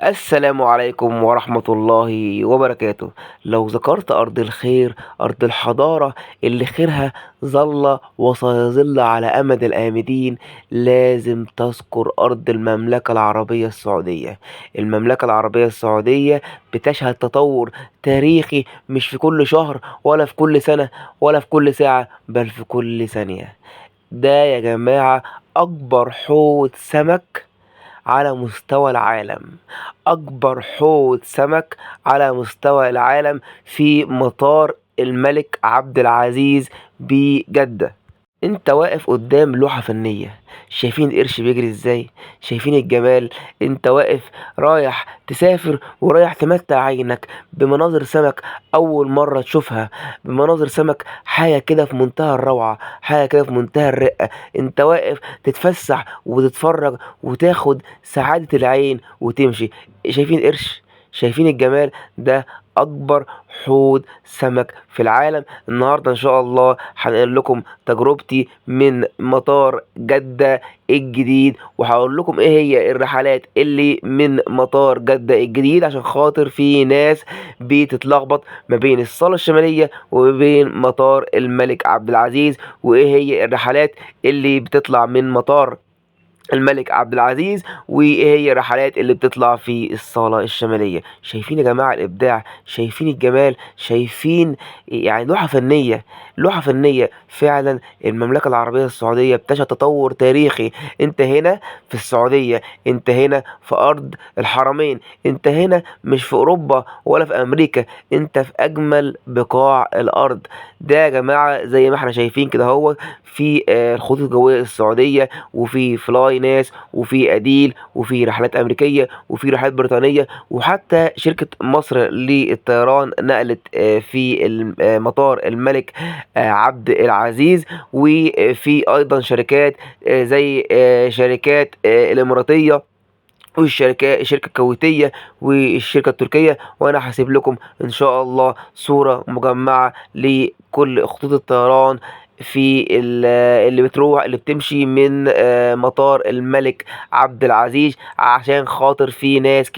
السلام عليكم ورحمة الله وبركاته. لو ذكرت أرض الخير، أرض الحضارة اللي خيرها ظل وسيظل على أمد الآمدين، لازم تذكر أرض المملكة العربية السعودية. المملكة العربية السعودية بتشهد تطور تاريخي، مش في كل شهر ولا في كل سنة ولا في كل ساعة، بل في كل ثانية. ده يا جماعة أكبر حوض سمك على مستوى العالم. أكبر حوض سمك على مستوى العالم في مطار الملك عبد العزيز بجدة. انت واقف قدام لوحة فنية، شايفين القرش بيجري ازاي؟ شايفين الجمال؟ انت واقف رايح تسافر ورايح تمتع عينك بمناظر سمك اول مرة تشوفها، بمناظر سمك حاجة كده في منتهى الروعة، حاجة كده في منتهى الرقة. انت واقف تتفسح وتتفرج وتاخد سعادة العين وتمشي. شايفين القرش؟ شايفين الجمال؟ ده اكبر حوض سمك في العالم. النهارده ان شاء الله هنقل لكم تجربتي من مطار جدة الجديد، وهقول لكم ايه هي الرحلات اللي من مطار جدة الجديد، عشان خاطر في ناس بتتلخبط ما بين الصالة الشمالية وما بين مطار الملك عبد العزيز. وايه هي الرحلات اللي بتطلع من مطار الملك عبد العزيز، وايه هي الرحلات اللي بتطلع في الصالة الشمالية. شايفين يا جماعة الإبداع؟ شايفين الجمال؟ شايفين يعني لوحة فنية؟ لوحة فنية فعلا. المملكة العربية السعودية بتشهد تطور تاريخي. انت هنا في السعودية، انت هنا في أرض الحرمين، انت هنا مش في أوروبا ولا في أمريكا، انت في أجمل بقاع الأرض. ده يا جماعة زي ما احنا شايفين كده، هو في الخطوط الجوية السعودية، وفي فلاي ناس، وفي اديل، وفي رحلات امريكيه، وفي رحلات بريطانيه، وحتى شركه مصر للطيران نقلت في مطار الملك عبد العزيز. وفي ايضا شركات زي شركات الاماراتيه، الشركة الكويتية، والشركة التركية. وانا هسيب لكم ان شاء الله صورة مجمعة لكل خطوط الطيران في اللي بتروح، اللي بتمشي من مطار الملك عبد العزيز، عشان خاطر في ناس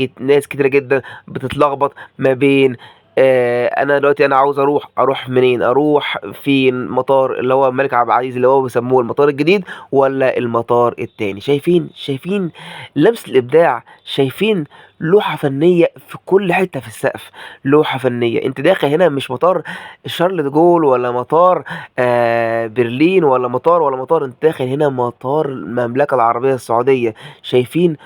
كتيرة جدا بتتلخبط ما بين انا دلوقتي انا عاوز اروح منين؟ اروح في مطار اللي هو الملك عبد العزيز اللي هو بيسموه المطار الجديد، ولا المطار التاني؟ شايفين لمس الابداع؟ شايفين لوحة فنية في كل حتة في السقف؟ لوحة فنية. انت داخل هنا مش مطار شارل دي جول، ولا مطار برلين، ولا مطار انت داخل هنا مطار المملكة العربية السعودية. شايفين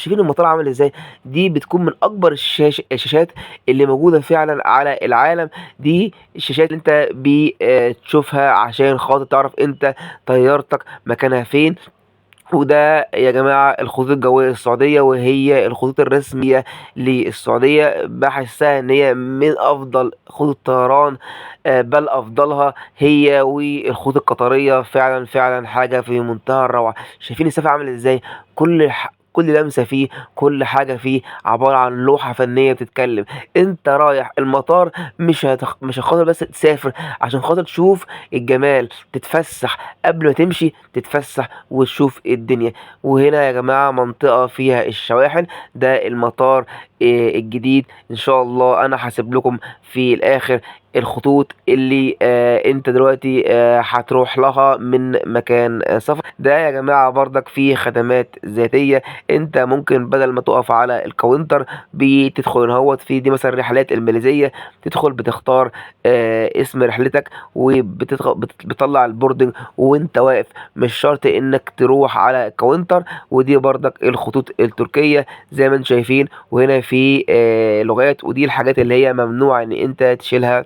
المطار عامل ازاي؟ دي بتكون من اكبر الشاشات اللي موجودة فعلا على العالم. دي الشاشات اللي انت بتشوفها عشان خاطر تعرف انت طيارتك مكانها فين. وده يا جماعة الخطوط الجوية السعودية، وهي الخطوط الرسمية للسعودية. بحسها ان هي من افضل خطوط الطيران، بل افضلها هي والخطوط القطرية. فعلا فعلا حاجة في منتهى الروعة. شايفين السقف عامل ازاي؟ كل لمسة فيه، كل حاجة فيه عبارة عن لوحة فنية بتتكلم. انت رايح المطار مش خاطر بس تسافر، عشان خاطر تشوف الجمال، تتفسح قبل ما تمشي، تتفسح وتشوف الدنيا. وهنا يا جماعة منطقة فيها الشواحن. ده المطار الجديد. ان شاء الله انا هسيب لكم في الاخر الخطوط اللي انت دلوقتي هتروح لها من مكان سفر. ده يا جماعة برضك فيه خدمات ذاتية. انت ممكن بدل ما تقف على الكاونتر بتدخل هوت في دي مثلا رحلات الماليزية، تدخل بتختار اسم رحلتك، وبتطلع البوردنج وانت واقف. مش شرط انك تروح على كاونتر. ودي برضك الخطوط التركية زي ما انتم شايفين. وهنا في لغات، ودي الحاجات اللي هي ممنوع ان انت تشيلها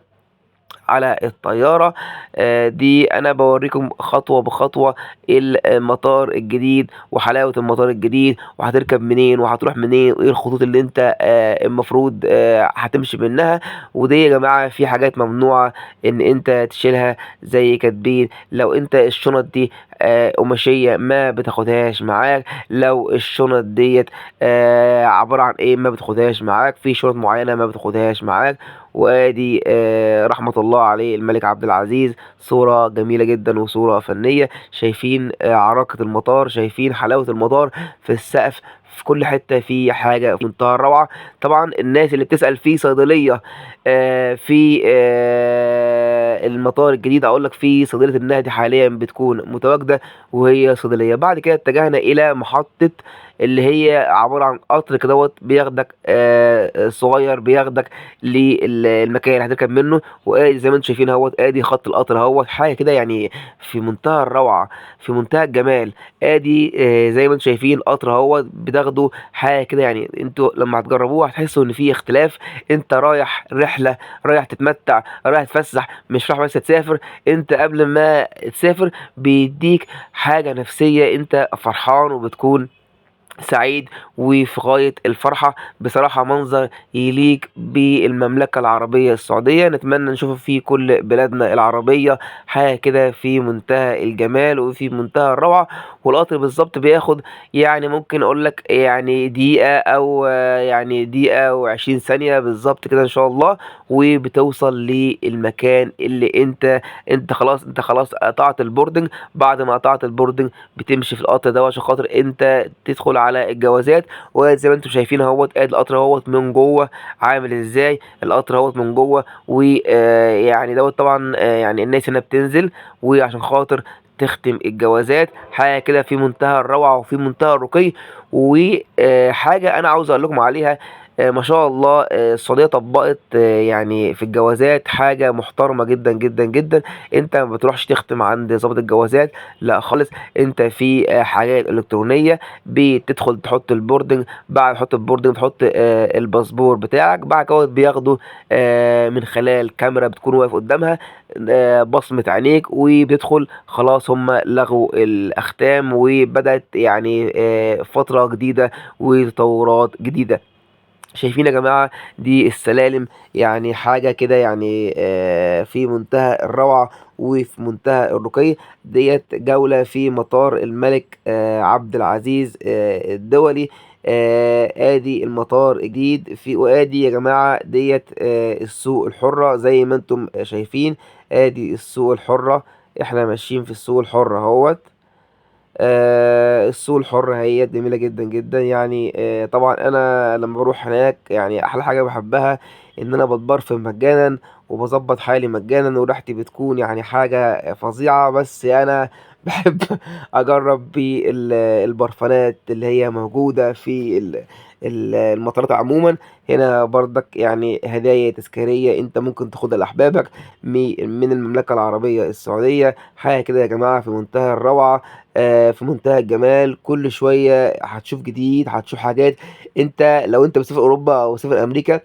على الطيارة. دي انا بوريكم خطوة بخطوة المطار الجديد وحلاوة المطار الجديد، وهتركب منين وهتروح منين، وايه الخطوط اللي انت المفروض هتمشي منها. ودي يا جماعة في حاجات ممنوعة ان انت تشيلها، زي كاتبين لو انت الشنط دي قماشية ما بتاخدهاش معاك. لو الشنط ديت عبارة عن ايه ما بتاخدهاش معاك. في شنط معينة ما بتاخدهاش معاك. وادي رحمة الله عليه الملك عبد العزيز. صورة جميلة جدا وصورة فنية. شايفين عراقة المطار، شايفين حلاوة المطار في السقف. في كل حتة في حاجة في منتهى الروعة. طبعا الناس اللي بتسأل في صيدلية في المطار الجديد، اقول لك في صيدلية النهدي حاليا بتكون متواجدة، وهي صيدلية. بعد كده اتجهنا الى محطة اللي هي عبارة عن قطر كدهوت بياخدك صغير، بياخدك للمكان اللي هتركب منه. وادي زي ما انتم شايفين اهوت، ادي خط القطر اهوت، حاجة كده يعني في منتهى الروعة، في منتهى الجمال. ادي زي ما انتم شايفين قطر اهوت بتاخده، حاجة كده يعني انتوا لما هتجربوه هتحسوا ان في اختلاف. انت رايح رحلة، رايح تتمتع، رايح تفسح، مش رايح بس تسافر. انت قبل ما تسافر بيديك حاجة نفسية، انت فرحان وبتكون سعيد وفي غاية الفرحة. بصراحة منظر يليق بالمملكة العربية السعودية، نتمنى نشوفه في كل بلادنا العربية. حاجة كده في منتهى الجمال وفي منتهى الروعة. والقطر بالظبط بياخد يعني ممكن اقول لك يعني دقيقة او يعني دقيقة وعشرين ثانية بالظبط كده ان شاء الله، وبتوصل للمكان اللي انت خلاص قطعت البوردنج. بعد ما قطعت البوردنج بتمشي في القطر ده عشان خاطر انت تدخل على الجوازات. وزي ما انتم شايفين اهوت، ادي القطر اهوت من جوه عامل ازاي، القطر اهوت من جوه. ويعني دوت طبعا يعني الناس هنا بتنزل وعشان خاطر تختم الجوازات. حاجه كده في منتهى الروعه وفي منتهى الرقي. وحاجه انا عاوز اقول لكم عليها، ما شاء الله السعوديه طبقت يعني في الجوازات حاجه محترمه جدا جدا جدا. انت ما بتروحش تختم عند ضابط الجوازات، لا خالص. انت في حاجات الكترونيه، بتدخل تحط البوردنج، بعد تحط البوردنج تحط الباسبور بتاعك. بعد كده بياخدوا من خلال كاميرا بتكون واقف قدامها بصمة عينيك، وبتدخل خلاص. هم لغوا الأختام وبدأت يعني فترة جديدة وتطورات جديدة. شايفين يا جماعة دي السلالم، يعني حاجة كده يعني في منتهى الروعة وفي منتهى الرقي. ديت جولة في مطار الملك عبد العزيز الدولي. ادي المطار الجديد في، وادي يا جماعة ديت السوق الحرة زي ما انتم شايفين. ادي السوق الحرة، احنا ماشيين في السوق الحرة اهوت. السوق الحر هي جميلة جدا جدا يعني. طبعا انا لما بروح هناك يعني احلى حاجة بحبها ان انا بتبرفن مجانا وبظبط حالي مجانا وريحتي بتكون يعني حاجة فظيعة. بس انا بحب اجرب بالبرفانات اللي هي موجودة في المطارات عموما. هنا برضك يعني هدايا تذكارية انت ممكن تاخدها لاحبابك من المملكة العربية السعودية. حاجة كده يا جماعة في منتهى الروعة، في منتهى الجمال. كل شوية هتشوف جديد، هتشوف حاجات. انت لو انت بتسافر اوروبا او تسافر امريكا،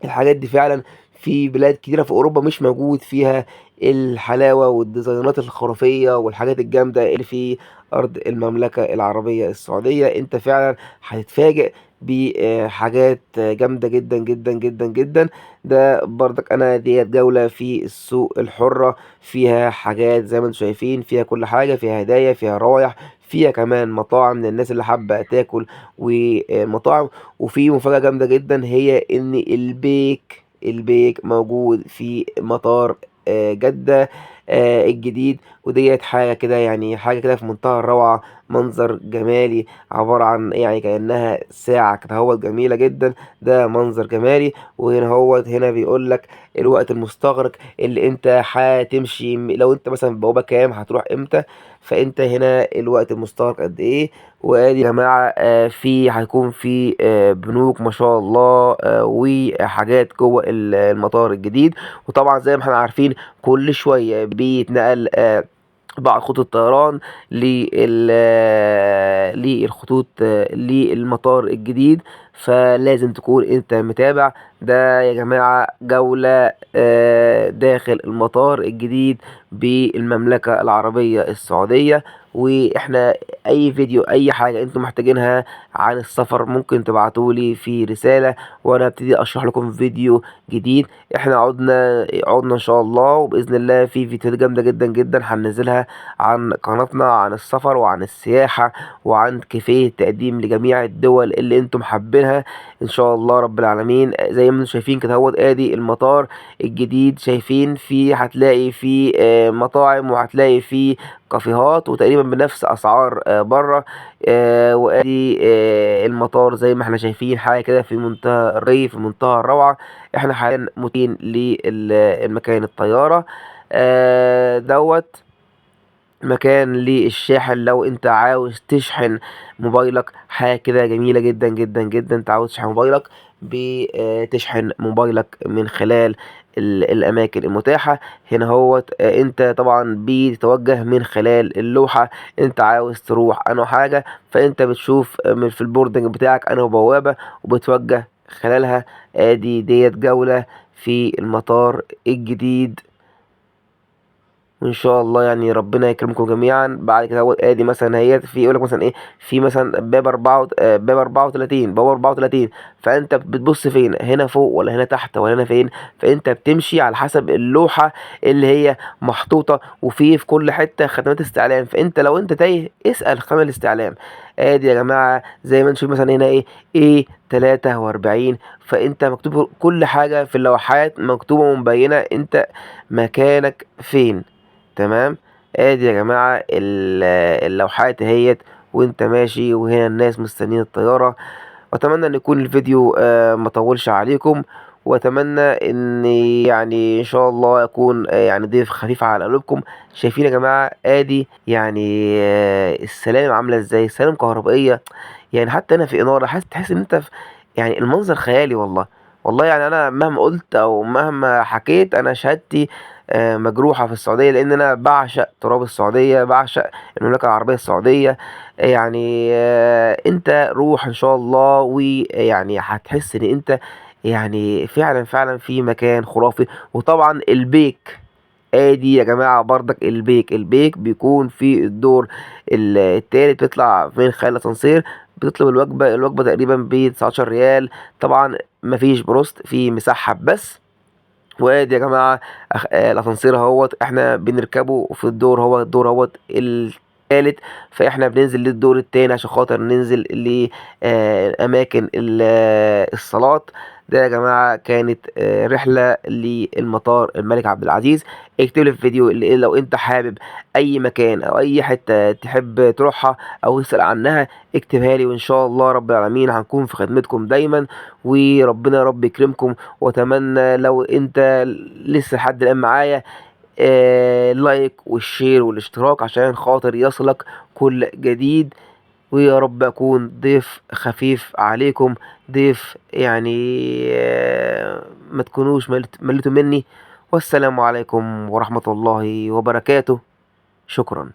الحاجات دي فعلا في بلاد كتيرة في اوروبا مش موجود فيها الحلاوة والديزاينات الخرافية والحاجات الجامدة اللي في ارض المملكة العربية السعودية. انت فعلا هتتفاجئ بحاجات جامدة جدا جدا جدا جدا. ده برضك انا ديت جولة في السوق الحرة، فيها حاجات زي ما انتم شايفين، فيها كل حاجة، فيها هدايا، فيها روايح، فيها كمان مطاعم للناس اللي حابة تاكل ومطاعم. وفي مفاجأة جامدة جدا، هي ان البيك موجود في مطار جدة الجديد. وديت حاجة كده يعني حاجة كده في منتهى الروعة. منظر جمالي عبارة عن يعني كأنها ساعة كده، هو جميلة جدا. ده منظر جمالي. وهنا هو هنا بيقول لك الوقت المستغرق اللي انت هتمشي، لو انت مثلا بوابة كام هتروح امتى. فانت هنا الوقت المستغرق قد ايه. وادي يا جماعه في هيكون في بنوك ما شاء الله وحاجات جوه المطار الجديد. وطبعا زي ما احنا عارفين كل شويه بيتنقل بعض خطوط الطيران للخطوط للمطار الجديد. فلازم تكون انت متابع. ده يا جماعة جولة داخل المطار الجديد بالمملكة العربية السعودية. واحنا اي فيديو اي حاجة انتم محتاجينها عن السفر ممكن تبعتولي في رسالة، وانا ابتدي اشرح لكم فيديو جديد. احنا عدنا ان شاء الله، وباذن الله في فيديوهات جامده جدا جدا هننزلها عن قناتنا، عن السفر وعن السياحه وعن كيفيه تقديم لجميع الدول اللي انتم حابين حابينها ان شاء الله رب العالمين. زي ما انتم شايفين كده اهوت، ادي المطار الجديد. شايفين فيه، هتلاقي فيه مطاعم، وهتلاقي فيه كافيهات، وتقريبا بنفس اسعار بره. وادي المطار زي ما احنا شايفين، حاجه كده في منتهى الري، في منتهى الروعه. احنا حاليا متين للمكان الطياره دوت مكان للشاحن. لو انت عاوز تشحن موبايلك، حاجة كده جميلة جدا جدا جدا. انت عاوز تشحن موبايلك، بتشحن موبايلك من خلال الاماكن المتاحة هنا هوت. انت طبعا بتتوجه من خلال اللوحة، انت عاوز تروح انه حاجة، فانت بتشوف من في البوردنج بتاعك انه بوابة، وبتوجه خلالها. ادي ديت جولة في المطار الجديد، وان شاء الله يعني ربنا يكرمكم جميعا. بعد كده هو ادي مثلا هي في يقول لك مثلا ايه، في مثلا باب 34، باب 34. فانت بتبص فين، هنا فوق ولا هنا تحت ولا هنا فين؟ فانت بتمشي على حسب اللوحة اللي هي محطوطة، وفي كل حتة خدمات استعلام. فانت لو انت تايه، اسأل خدمة الاستعلام. ادي يا جماعة زي ما نشوف مثلا هنا ايه 43. فانت مكتوب كل حاجة في اللوحات، مكتوبة ومبينة انت مكانك فين. تمام. ادي يا جماعة اللوحات اهيت، وانت ماشي، وهنا الناس مستنيين الطيارة. واتمنى ان يكون الفيديو ما طولش عليكم، واتمنى ان يعني ان شاء الله اكون يعني ضيف خفيف على قلوبكم. شايفين يا جماعة، ادي يعني السلالم عاملة ازاي، سلالم كهربائية. يعني حتى هنا في انارة، تحس ان انت في، يعني المنظر خيالي والله. والله يعني انا مهما قلت او مهما حكيت، انا شهادتي مجروحة في السعودية، لان انا بعشق تراب السعودية، بعشق المملكة العربية السعودية. يعني انت روح ان شاء الله، ويعني هتحس ان انت يعني فعلا فعلا في مكان خرافي. وطبعا البيك، ادي يا جماعة بردك البيك بيكون في الدور التالت، بيطلع من خلال الاسانسير، بتطلب الوجبة تقريبا ب 19 ريال. طبعا مفيش بروست، في مسحب بس. وادي يا جماعة الاسانسير اهوت، احنا بنركبه في الدور، هو الدور اهوت التالت. فاحنا بننزل للدور التاني عشان خاطر ننزل لأماكن الصالات. ده يا جماعة كانت رحلة للمطار الملك عبد العزيز. اكتب لي في الفيديو اللي لو انت حابب اي مكان او اي حتة تحب تروحها او تسأل عنها، اكتبها لي، وان شاء الله رب العالمين هنكون في خدمتكم دايما. وربنا يا رب يكرمكم. واتمنى لو انت لسه لحد الان معايا، اللايك والشير والاشتراك عشان خاطر يصلك كل جديد. ويا رب اكون ضيف خفيف عليكم، ضيف يعني ما تكونوش ملتوا مني. والسلام عليكم ورحمة الله وبركاته. شكرا.